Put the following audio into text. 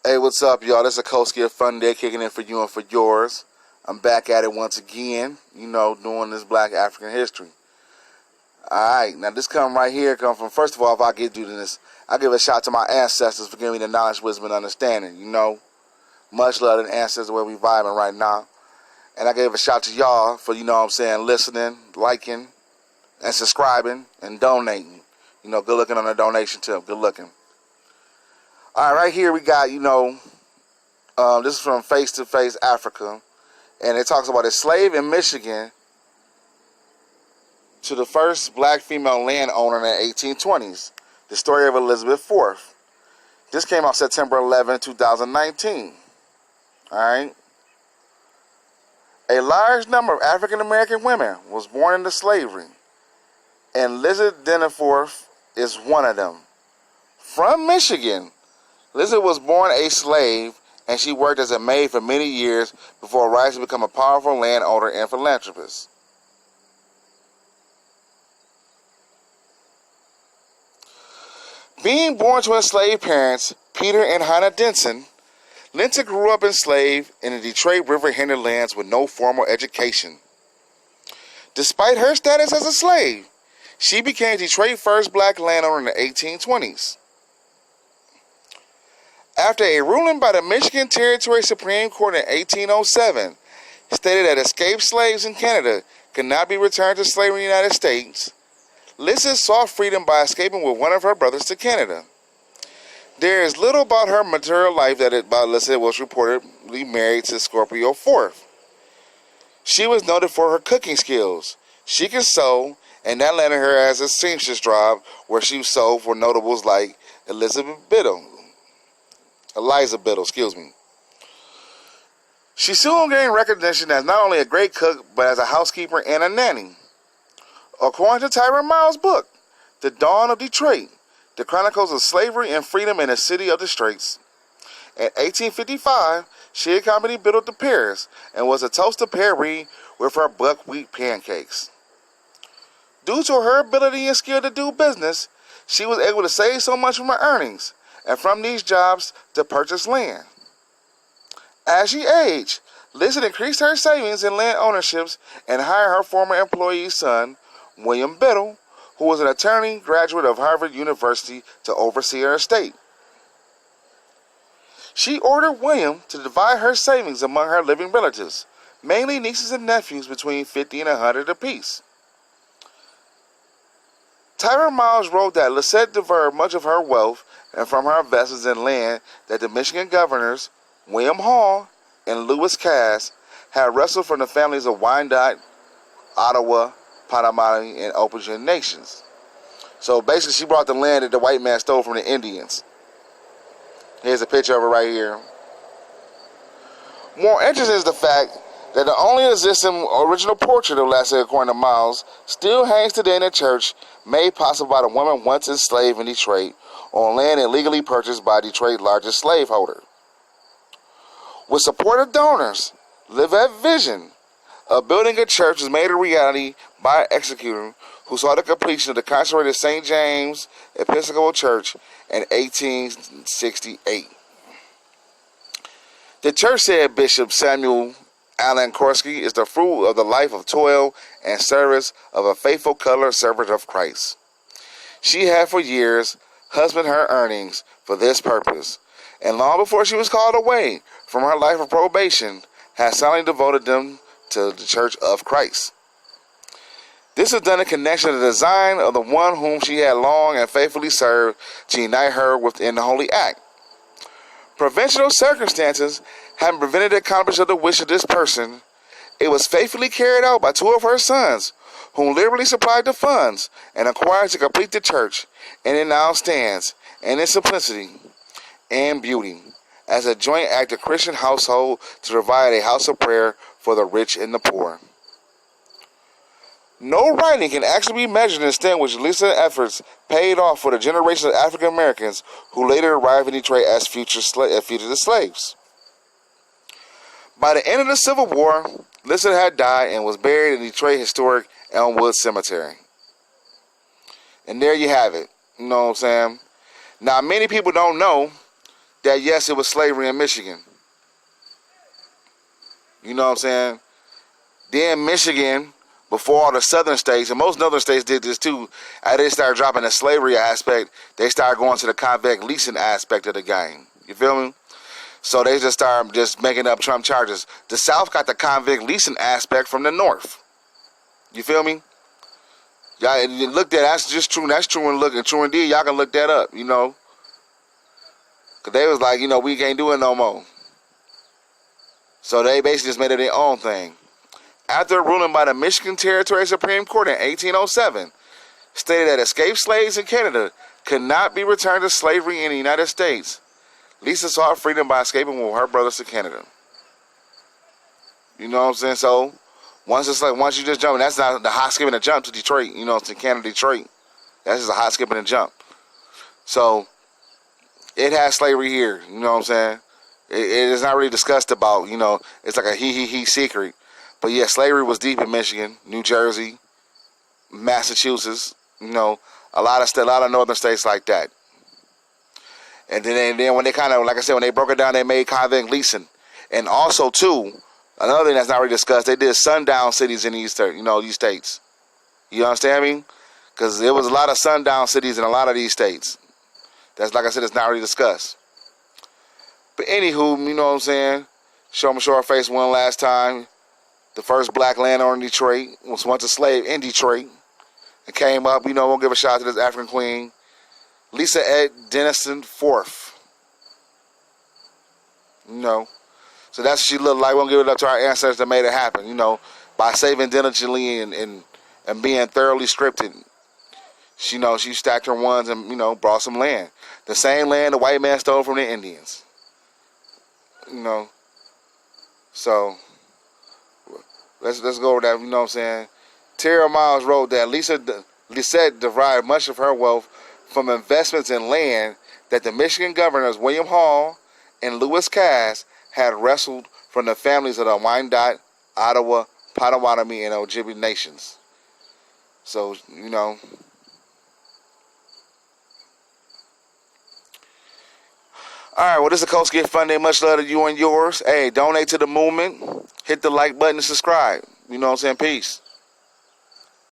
Hey, what's up, y'all? This is iskosi of Fun Day, kicking in for you and for yours. I'm back at it once again, doing this Black African history. Alright, now this come from, first of all, if I get to this, I give a shout to my ancestors for giving me the knowledge, wisdom, and understanding, Much love to the ancestors where we vibing right now. And I gave a shout to y'all for, listening, liking, and subscribing, and donating. Good looking on the donation tip, good looking. Alright, right here we got, this is from Face to Face Africa. And it talks about a slave in Michigan to the first black female landowner in the 1820s. The story of Elizabeth IV. This came out September 11, 2019. Alright. A large number of African American women was born into slavery. And Elizabeth Denforth is one of them. From Michigan, Elizabeth was born a slave, and she worked as a maid for many years before rising to become a powerful landowner and philanthropist. Being born to enslaved parents, Peter and Hannah Denson, Linton grew up enslaved in the Detroit River hinterlands with no formal education. Despite her status as a slave, she became Detroit's first black landowner in the 1820s. After a ruling by the Michigan Territory Supreme Court in 1807 stated that escaped slaves in Canada could not be returned to slavery in the United States, Lizzie sought freedom by escaping with one of her brothers to Canada. There is little about her material life about Lizzie was reportedly married to Scorpio IV. She was noted for her cooking skills. She could sew, and that landed her as a seamstress job where she sewed for notables like Eliza Biddle. She soon gained recognition as not only a great cook, but as a housekeeper and a nanny. According to Tyra Miles' book, The Dawn of Detroit, the chronicles of slavery and freedom in the city of the Straits. In 1855, she accompanied Biddle to Paris and was a toast to Paris with her buckwheat pancakes. Due to her ability and skill to do business, she was able to save so much from her earnings and from these jobs to purchase land. As she aged, Lizzie increased her savings in land ownerships and hired her former employee's son, William Biddle, who was an attorney graduate of Harvard University, to oversee her estate. She ordered William to divide her savings among her living relatives, mainly nieces and nephews between 50 and 100 apiece. Tyra Miles wrote that Lizette diverted much of her wealth and from her investments in land that the Michigan governors, William Hall and Lewis Cass, had wrestled from the families of Wyandotte, Ottawa, Potawatomi, and Opagin nations. So basically, she brought the land that the white man stole from the Indians. Here's a picture of her right here. More interesting is the fact that the only existing original portrait of Lassie, according to Miles, still hangs today in the church, made possible by the woman once enslaved in Detroit on land illegally purchased by Detroit's largest slaveholder. With support of donors, Livette Vision of building a church was made a reality by an executor who saw the completion of the consecrated Saint James Episcopal Church in 1868. The church, said Bishop Samuel Allen Korsky, is the fruit of the life of toil and service of a faithful colored servant of Christ. She had for years husbanded her earnings for this purpose, and long before she was called away from her life of probation, had silently devoted them to the Church of Christ. This is done in connection to the design of the one whom she had long and faithfully served to unite her within the holy act. Provincial circumstances having prevented the accomplishment of the wish of this person, it was faithfully carried out by two of her sons, whom liberally supplied the funds and acquired to complete the church, and it now stands, in its simplicity and beauty, as a joint act of Christian household to provide a house of prayer for the rich and the poor. No writing can actually be measured in the extent which Lisa's efforts paid off for the generation of African Americans who later arrived in Detroit as fugitive slaves. By the end of the Civil War, Lisa had died and was buried in Detroit historic Elmwood Cemetery. And there you have it. You know what I'm saying? Now, many people don't know that yes, it was slavery in Michigan. You know what I'm saying? Then Michigan, before all the southern states, and most northern states did this too, as they started dropping the slavery aspect, they started going to the convict leasing aspect of the game. You feel me? So they just started just making up Trump charges. The South got the convict leasing aspect from the North. You feel me? Y'all look at that's just true. That's true and look and true indeed. Y'all can look that up, you know. Cause they was like, you know, we can't do it no more. So they basically just made it their own thing. After a ruling by the Michigan Territory Supreme Court in 1807, stated that escaped slaves in Canada could not be returned to slavery in the United States. Lisa sought freedom by escaping with her brothers to Canada. You know what I'm saying? So once you just jump, that's not the hot skip and a jump to Detroit. You know, to Canada, Detroit. That's just a hot skip and a jump. So it has slavery here. You know what I'm saying? It is not really discussed about. You know, it's like a he secret. But yeah, slavery was deep in Michigan, New Jersey, Massachusetts. You know, a lot of northern states like that. And then when they kind of, like I said, when they broke it down, they made convict leasing. And also too, another thing that's not really discussed, they did sundown cities in these states. You understand me? Because there was a lot of sundown cities in a lot of these states. That's, like I said, it's not really discussed. But anywho, you know what I'm saying? Show our face one last time. The first black landowner in Detroit was once a slave in Detroit. And came up, you know, we'll give a shout out to this African queen, Lisa Ed Dennison IV. You know. So that's what she looked like. We'll give it up to our ancestors that made it happen, you know, by saving diligently and being thoroughly scripted. She, you know, she stacked her ones and, you know, brought some land. The same land the white man stole from the Indians. You know. So let's go over that, you know what I'm saying? Terry Miles wrote that Lisette derived much of her wealth from investments in land that the Michigan governors William Hall and Lewis Cass had wrestled from the families of the Wyandot, Ottawa, Potawatomi, and Ojibwe nations. So, you know. Alright, well, this is Coach Get Funding. Much love to you and yours. Hey, donate to the movement. Hit the like button and subscribe. You know what I'm saying? Peace.